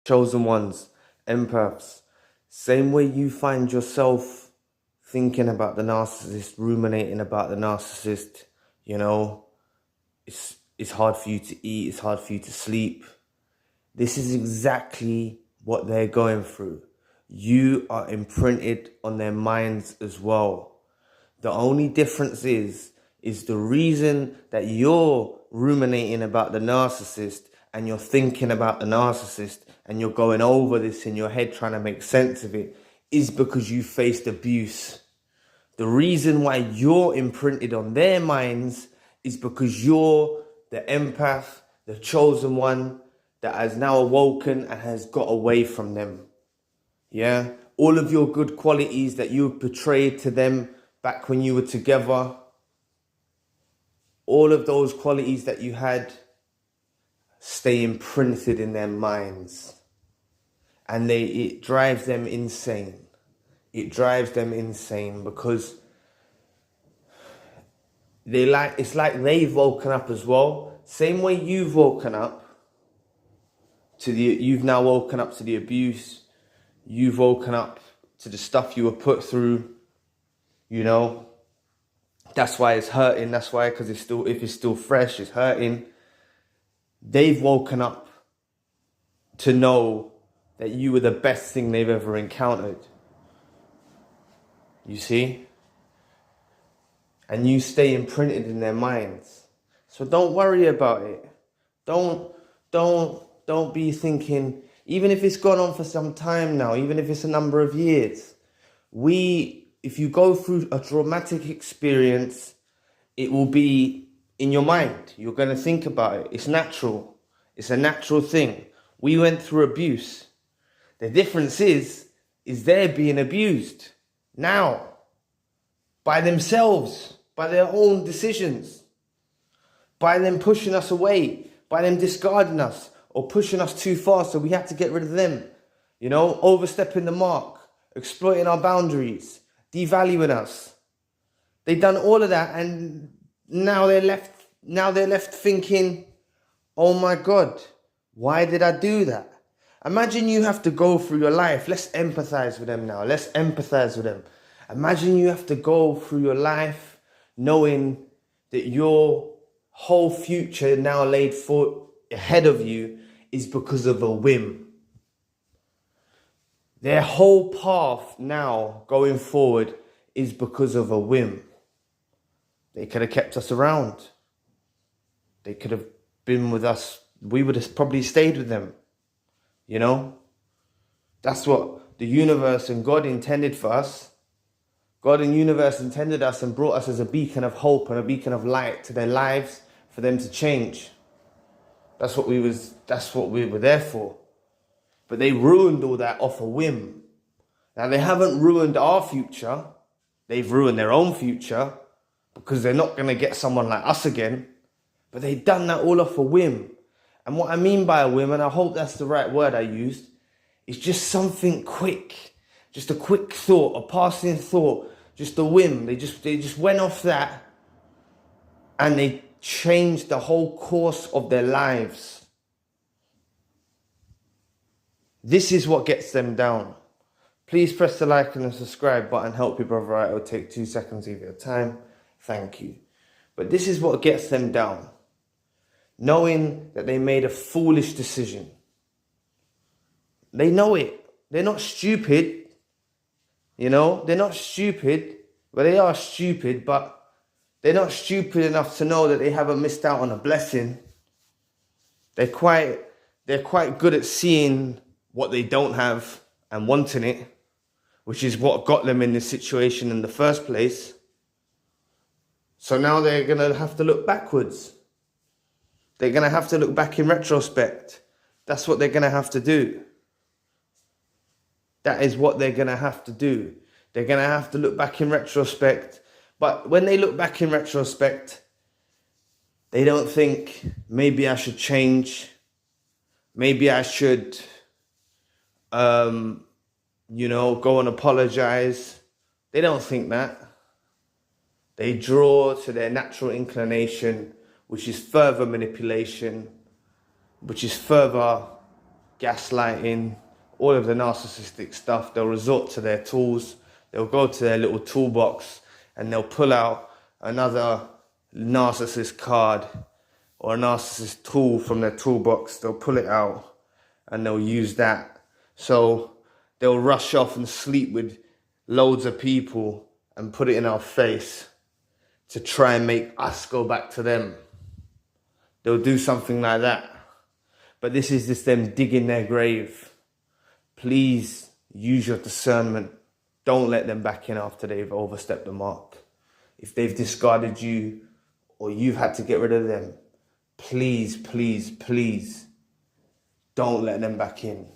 chosen ones, empaths. Same way you find yourself thinking about the narcissist, ruminating about the narcissist, you know, it's hard for you to eat, it's hard for you to sleep. This is exactly what they're going through. You are imprinted on their minds as well. The only difference is the reason that you're ruminating about the narcissist and you're thinking about the narcissist and you're going over this in your head trying to make sense of it is because you faced abuse. The reason why you're imprinted on their minds is because you're the empath, the chosen one that has now awoken and has got away from them. Yeah? All of your good qualities that you portrayed to them back when you were together, all of those qualities that you had stay imprinted in their minds. And it drives them insane. It drives them insane because it's like they've woken up as well. Same way you've woken up you've now woken up to the abuse. You've woken up to the stuff you were put through, you know. That's why it's hurting. That's why, because if it's still fresh, it's hurting. They've woken up to know that you were the best thing they've ever encountered. You see? And you stay imprinted in their minds. So don't worry about it. Don't be thinking, even if it's gone on for some time now, even if it's a number of years, if you go through a traumatic experience, it will be in your mind. You're going to think about it. It's natural. It's a natural thing. We went through abuse. The difference is they're being abused now by themselves, by their own decisions, by them pushing us away, by them discarding us or pushing us too far, so we had to get rid of them. You know, overstepping the mark, exploiting our boundaries, devaluing us. They've done all of that, and now they're left thinking, oh my God, why did I do that? Imagine you have to go through your life. Let's empathize with them now. Let's empathize with them. Imagine you have to go through your life knowing that your whole future now laid ahead of you is because of a whim. Their whole path now going forward is because of a whim. They could have kept us around. They could have been with us. We would have probably stayed with them. You know? That's what the universe and God intended for us. God and universe intended us and brought us as a beacon of hope and a beacon of light to their lives for them to change. That's what we were there for. But they ruined all that off a whim. Now, they haven't ruined our future. They've ruined their own future because they're not going to get someone like us again. But they've done that all off a whim. And what I mean by a whim, and I hope that's the right word I used, is just something quick. Just a quick thought, a passing thought, just a whim. They just went off that and they changed the whole course of their lives. This is what gets them down. Please press the like and the subscribe button. Help your brother out. It'll take 2 seconds of your time. Thank you. But this is what gets them down. Knowing that they made a foolish decision. They know it. They're not stupid. You know, they're not stupid. Well, they are stupid, but they're not stupid enough to know that they haven't missed out on a blessing. They're quite good at seeing what they don't have and wanting it, which is what got them in this situation in the first place. So now they're going to have to look backwards. They're going to have to look back in retrospect. That's what they're going to have to do. That is what they're going to have to do. They're going to have to look back in retrospect. But when they look back in retrospect, they don't think, maybe I should change. Maybe I should, go and apologize. They don't think that. They draw to their natural inclination, which is further manipulation, which is further gaslighting, all of the narcissistic stuff. They'll resort to their tools. They'll go to their little toolbox and they'll pull out another narcissist card or a narcissist tool from their toolbox. They'll pull it out and they'll use that. So they'll rush off and sleep with loads of people and put it in our face to try and make us go back to them. They'll do something like that. But this is just them digging their grave. Please use your discernment. Don't let them back in after they've overstepped the mark. If they've discarded you or you've had to get rid of them, please, please, please don't let them back in.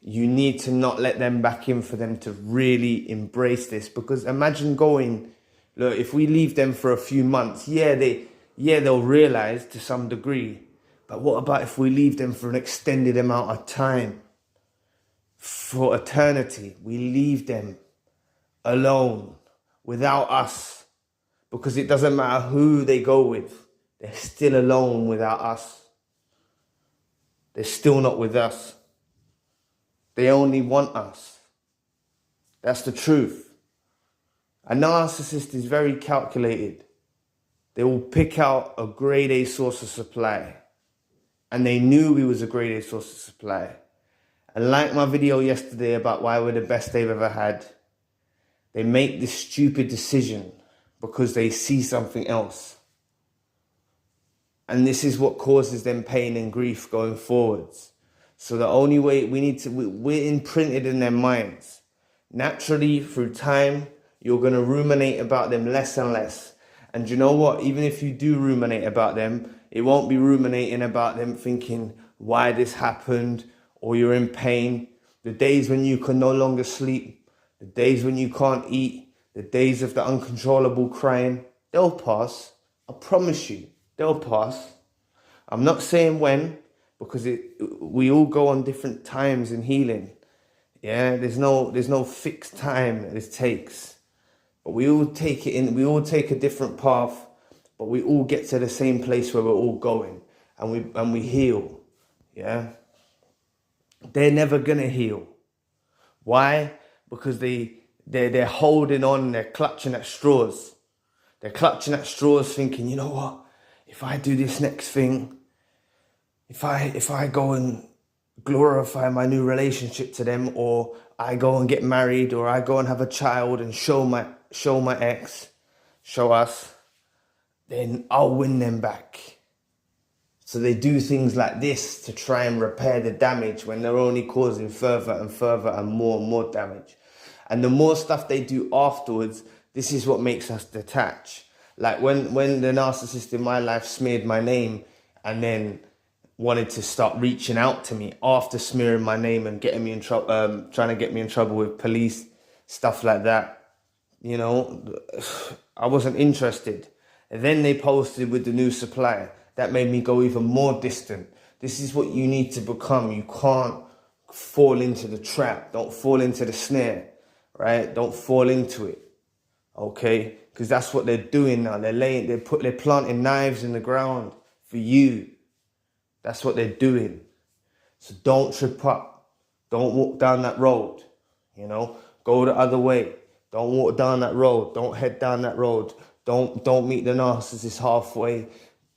You need to not let them back in for them to really embrace this. Because imagine going, look, if we leave them for a few months, they'll realize to some degree. But what about if we leave them for an extended amount of time? For eternity, we leave them alone, without us. Because it doesn't matter who they go with, they're still alone without us. They're still not with us. They only want us. That's the truth. A narcissist is very calculated. They will pick out a grade A source of supply. And they knew we was a grade A source of supply. And like my video yesterday about why we're the best they've ever had, they make this stupid decision because they see something else. And this is what causes them pain and grief going forwards. So the only way we're imprinted in their minds. Naturally, through time, you're going to ruminate about them less and less. And you know what? Even if you do ruminate about them, it won't be ruminating about them thinking why this happened or you're in pain. The days when you can no longer sleep, the days when you can't eat, the days of the uncontrollable crying, they'll pass. I promise you, they'll pass. I'm not saying when, because we all go on different times in healing. Yeah, there's no fixed time that this takes. But we all take a different path, but we all get to the same place where we're all going, and we heal. Yeah. They're never gonna heal. Why? Because they're holding on, they're clutching at straws. They're clutching at straws thinking, you know what? If I do this next thing, if I go and glorify my new relationship to them, or I go and get married, or I go and have a child and show my ex, show us, then I'll win them back. So they do things like this to try and repair the damage when they're only causing further and further and more damage. And the more stuff they do afterwards, this is what makes us detach. Like when the narcissist in my life smeared my name and then wanted to start reaching out to me after smearing my name and getting me in trouble, trying to get me in trouble with police, stuff like that. You know, I wasn't interested. And then they posted with the new supply. That made me go even more distant. This is what you need to become. You can't fall into the trap. Don't fall into the snare, right? Don't fall into it, okay? Because that's what they're doing now. They're planting knives in the ground for you. That's what they're doing. So don't trip up. Don't walk down that road, you know? Go the other way. Don't walk down that road. Don't head down that road. Don't meet the narcissist halfway.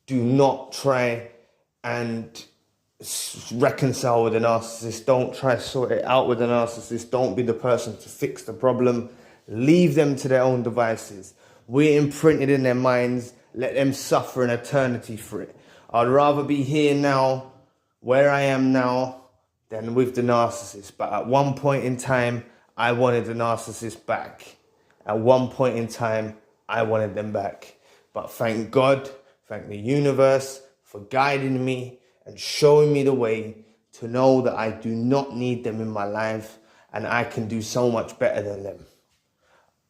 Do not try and reconcile with the narcissist. Don't try to sort it out with the narcissist. Don't be the person to fix the problem. Leave them to their own devices. We're imprinted in their minds. Let them suffer an eternity for it. I'd rather be here now, where I am now, than with the narcissist. But at one point in time, I wanted the narcissist back. At one point in time, I wanted them back. But thank God, thank the universe for guiding me and showing me the way to know that I do not need them in my life and I can do so much better than them.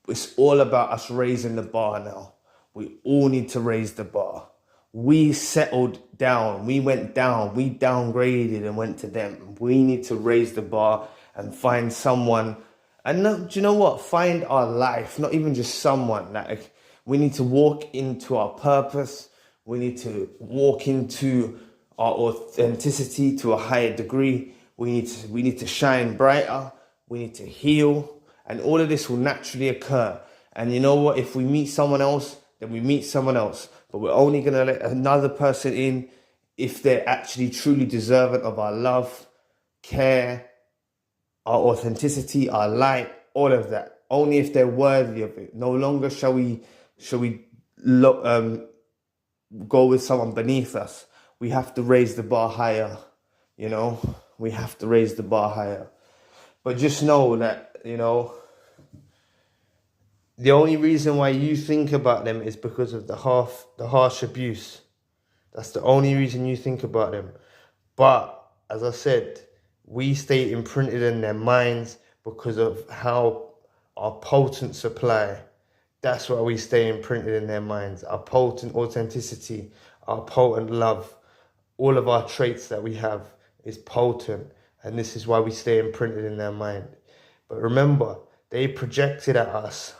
It's all about us raising the bar now. We all need to raise the bar. We settled down. We went down. We downgraded and went to them. We need to raise the bar and find someone. And do you know what? Find our life, not even just someone. Like, we need to walk into our purpose. We need to walk into our authenticity to a higher degree. We need to shine brighter. We need to heal. And all of this will naturally occur. And you know what? If we meet someone else, then we meet someone else. But we're only going to let another person in if they're actually truly deserving of our love, care, our authenticity, our light, all of that. Only if they're worthy of it. No longer shall we go with someone beneath us. We have to raise the bar higher, you know. We have to raise the bar higher. But just know that, you know, the only reason why you think about them is because of the harsh abuse. That's the only reason you think about them. But, as I said, we stay imprinted in their minds because of how our potent supply. That's why we stay imprinted in their minds. Our potent authenticity, our potent love, all of our traits that we have is potent. And this is why we stay imprinted in their mind. But remember, they projected at us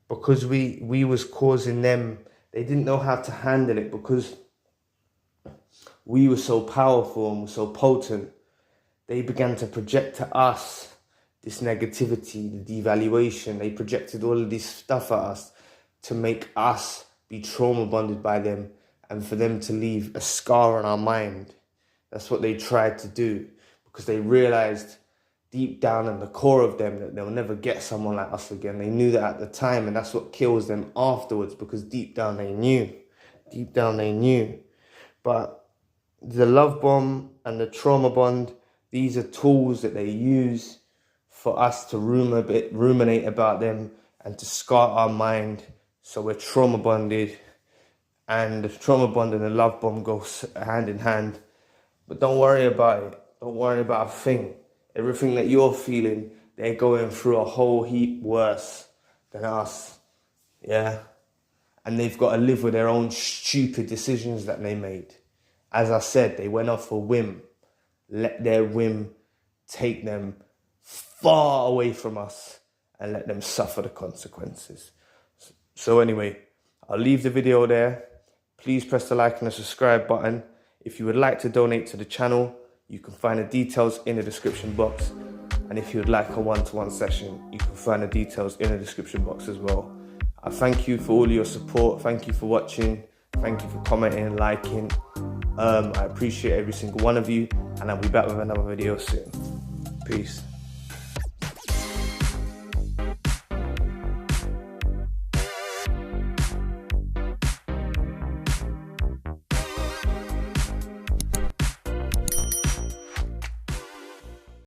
because we was causing them. They didn't know how to handle it because we were so powerful and so potent. They began to project to us this negativity, the devaluation. They projected all of this stuff at us to make us be trauma bonded by them and for them to leave a scar on our mind. That's what they tried to do because they realized deep down in the core of them that they'll never get someone like us again. They knew that at the time, and that's what kills them afterwards because deep down they knew. Deep down they knew. But the love bomb and the trauma bond, these are tools that they use for us to ruminate about them and to scar our mind. So we're trauma bonded, and the trauma bond and the love bomb goes hand in hand. But don't worry about it. Don't worry about a thing. Everything that you're feeling, they're going through a whole heap worse than us. Yeah? And they've got to live with their own stupid decisions that they made. As I said, they went off a whim. Let their whim take them far away from us and let them suffer the consequences. So anyway, I'll leave the video there. Please press the like and the subscribe button. If you would like to donate to the channel, you can find the details in the description box. And if you would like a one-to-one session, you can find the details in the description box as well. I thank you for all your support. Thank you for watching. Thank you for commenting and liking. I appreciate every single one of you. And I'll be back with another video soon. Peace.